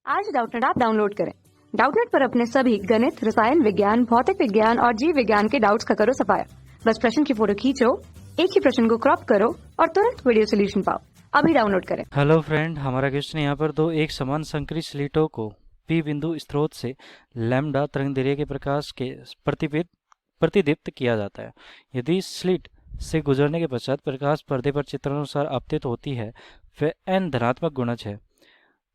आज Doubtnut app download करें। Doubtnut पर अपने सभी गणित, रसायन विज्ञान, भौतिक विज्ञान और जीव विज्ञान के डाउट्स का करो सफाया। बस प्रश्न की फोटो खींचो, एक ही प्रश्न को क्रॉप करो और तुरंत वीडियो सोल्यूशन पाओ। अभी डाउनलोड करें। हेलो फ्रेंड, हमारा क्वेश्चन यहाँ पर दो एक समान संकरी स्लिटों को पी बिंदु स्रोत से लैम्डा तरंगदैर्घ्य के प्रकाश के प्रतिदीप्त किया जाता है। यदि स्लिट से गुजरने के पश्चात प्रकाश पर्दे पर चित्रानुसार आपतित होती है, वह n धनात्मक गुणज है,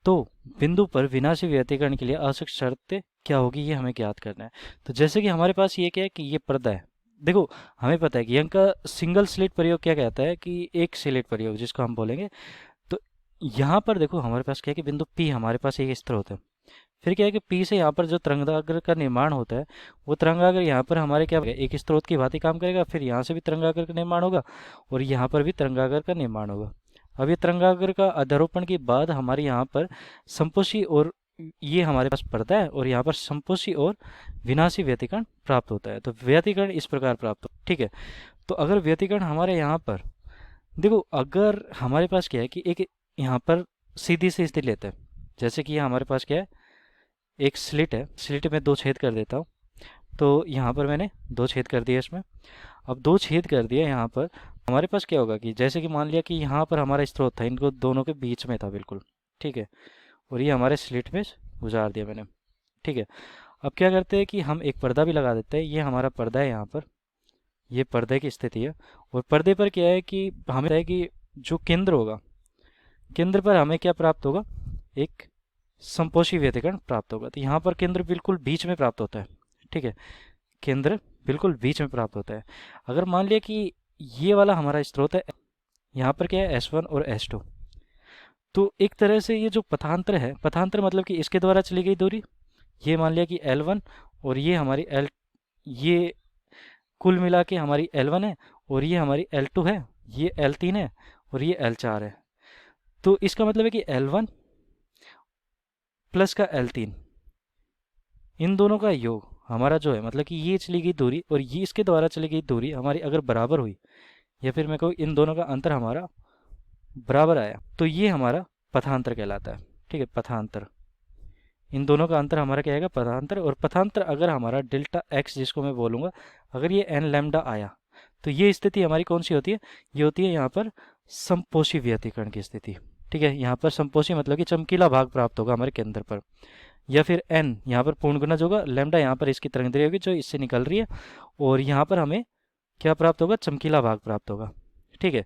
तो बिंदु पर विनाशी व्यतिकरण के लिए आवश्यक शर्त क्या होगी, ये हमें ज्ञात करना है। तो जैसे कि हमारे पास ये क्या है कि ये पर्दा है। देखो, हमें पता है कि यंग का सिंगल स्लिट प्रयोग क्या कहता है कि एक स्लिट प्रयोग जिसको हम बोलेंगे। तो यहाँ पर देखो हमारे पास क्या है कि बिंदु P हमारे पास एक स्रोत है। फिर क्या है कि P से यहाँ पर जो तरंगाग्र का निर्माण होता है, वो तरंगाग्र यहाँ पर हमारे क्या एक स्रोत की भांति काम करेगा। फिर यहाँ से भी तरंगाग्र का निर्माण होगा और यहाँ पर भी तरंगाग्र का निर्माण होगा। अब ये तरंगाग्र का अध्यारोपण के बाद हमारे यहाँ पर संपोषी और ये हमारे पास पर्दा है और यहाँ पर संपोषी और विनाशी व्यतिकरण प्राप्त होता है। तो व्यतिकरण इस प्रकार प्राप्त हो, ठीक है। तो अगर व्यतिकरण हमारे यहाँ पर देखो, अगर हमारे पास क्या है कि एक यहाँ पर सीधी सी स्थिति लेते हैं, जैसे कि हमारे पास क्या है, एक स्लिट है, स्लिट में दो छेद कर देता हूँ। तो यहाँ पर मैंने दो छेद कर दिया इसमें। अब दो छेद कर दिया यहाँ पर, हमारे पास क्या होगा कि जैसे कि मान लिया कि यहाँ पर हमारा स्रोत था, इनको दोनों के बीच में था बिल्कुल, ठीक है, और ये हमारे स्लिट में गुजार दिया मैंने, ठीक है। अब क्या करते हैं कि हम एक पर्दा भी लगा देते हैं। ये हमारा पर्दा है, यहाँ पर ये पर्दे की स्थिति है और पर्दे पर क्या है कि हमें है कि जो केंद्र होगा, केंद्र पर हमें क्या प्राप्त होगा, एक संपोषी व्यतिकरण प्राप्त होगा। तो यहाँ पर केंद्र बिल्कुल बीच में प्राप्त होता है, ठीक है, केंद्र बिल्कुल बीच में प्राप्त होता है। अगर मान लिया कि ये वाला हमारा स्रोत है, यहाँ पर क्या है S1 और S2, तो एक तरह से ये जो पथांतर है, पथांतर मतलब कि इसके द्वारा चली गई दूरी, ये मान लिया कि L1 और ये हमारी ये कुल मिला के हमारी L1 है और ये हमारी L2 है, ये L3 है और ये L4 है। तो इसका मतलब है कि L1 प्लस का L3, इन दोनों का योग हमारा जो है, मतलब कि ये चली गई दूरी और ये इसके द्वारा चली गई दूरी हमारी अगर बराबर हुई, या फिर मैं कहूँ इन दोनों का अंतर हमारा बराबर आया, तो ये हमारा पथांतर कहलाता है, ठीक है। पथांतर, इन दोनों का अंतर हमारा क्या आएगा, पथांतर। और पथांतर अगर हमारा डेल्टा x जिसको मैं बोलूँगा, अगर ये n लैम्डा आया, तो ये स्थिति हमारी कौन सी होती है, ये होती है यहाँ पर संपोषी व्यतिकरण की स्थिति, ठीक है। यहाँ पर संपोषी मतलब कि चमकीला भाग प्राप्त होगा हमारे केंद्र पर, या फिर n यहाँ पर पूर्ण गुणज होगा, लैम्डा यहाँ पर इसकी तरंगदैर्घ्य होगी जो इससे निकल रही है, और यहाँ पर हमें क्या प्राप्त होगा, चमकीला भाग प्राप्त होगा, ठीक है।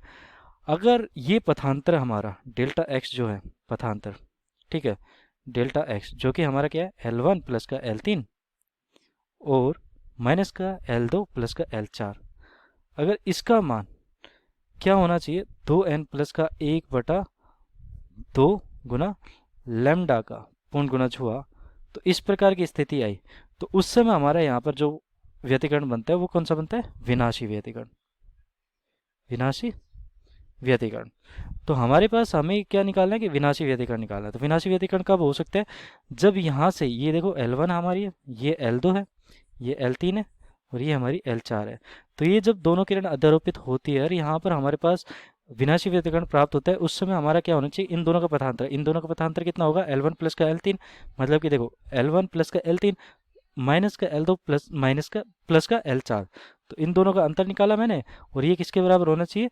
अगर ये पथांतर हमारा डेल्टा x जो है पथांतर, ठीक है, डेल्टा x जो कि हमारा क्या है L1 प्लस का L3 और माइनस का L2 प्लस का L4, अगर इसका मान क्या होना चाहिए, 2n प्लस का 1/2 गुना लैम्डा का पूर्ण गुणज हुआ, तो इस प्रकार की स्थिति आई, तो उस समय हमारा यहाँ पर जो व्यतिकरण बनता है वो कौन सा बनता है, विनाशी व्यतिकरण, विनाशी व्यतिकरण। तो हमारे पास हमें क्या निकालना है कि विनाशी व्यतिकरण निकालना है। तो विनाशी व्यतिकरण कब हो सकता है, जब यहाँ से ये देखो L1 हमारी है, ये L2 है, ये L3 है और ये हमारी L4 है। तो ये जब दोनों किरण अध्यारोपित होती है और यहाँ पर हमारे पास विनाशी व्यतिकरण प्राप्त होता है, उस समय हमारा क्या होना चाहिए, इन दोनों का पथांतर, इन दोनों का पथांतर कितना होगा, L1 प्लस का L3, मतलब कि देखो L1 प्लस का L3 माइनस का L2 प्लस माइनस का प्लस का L4, तो इन दोनों का अंतर निकाला मैंने और ये किसके बराबर होना चाहिए,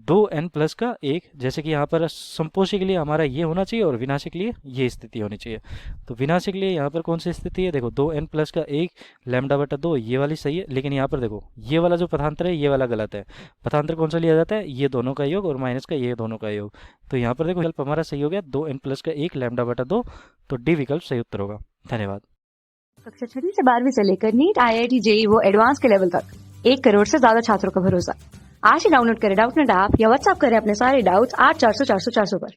2n प्लस का 1, जैसे कि यहाँ पर संपोषी के लिए हमारा ये होना चाहिए और विनाशी के लिए ये स्थिति होनी चाहिए। तो विनाशी के लिए यहाँ पर कौन सी स्थिति है, देखो 2n प्लस का 1 लैम्डा/2, ये वाली सही है, लेकिन यहाँ पर देखो ये वाला जो पथांतर है ये वाला गलत है। पथांतर कौन सा लिया जाता है, ये दोनों का योग और माइनस का ये दोनों का योग। तो यहाँ पर देखो विकल्प हमारा सही हो गया, 2n प्लस का 1 लैम्डा/2, तो डी विकल्प सही उत्तर होगा। धन्यवाद। कक्षा 6 से 12वीं से लेकर नीट, IIT, JEE वो एडवांस के लेवल तक 1 करोड़ से ज्यादा छात्रों का भरोसा। आज ही डाउनलोड करें डाउटनेट ऐप या व्हाट्सएप करें अपने सारे डाउट्स 8400 400 400 पर।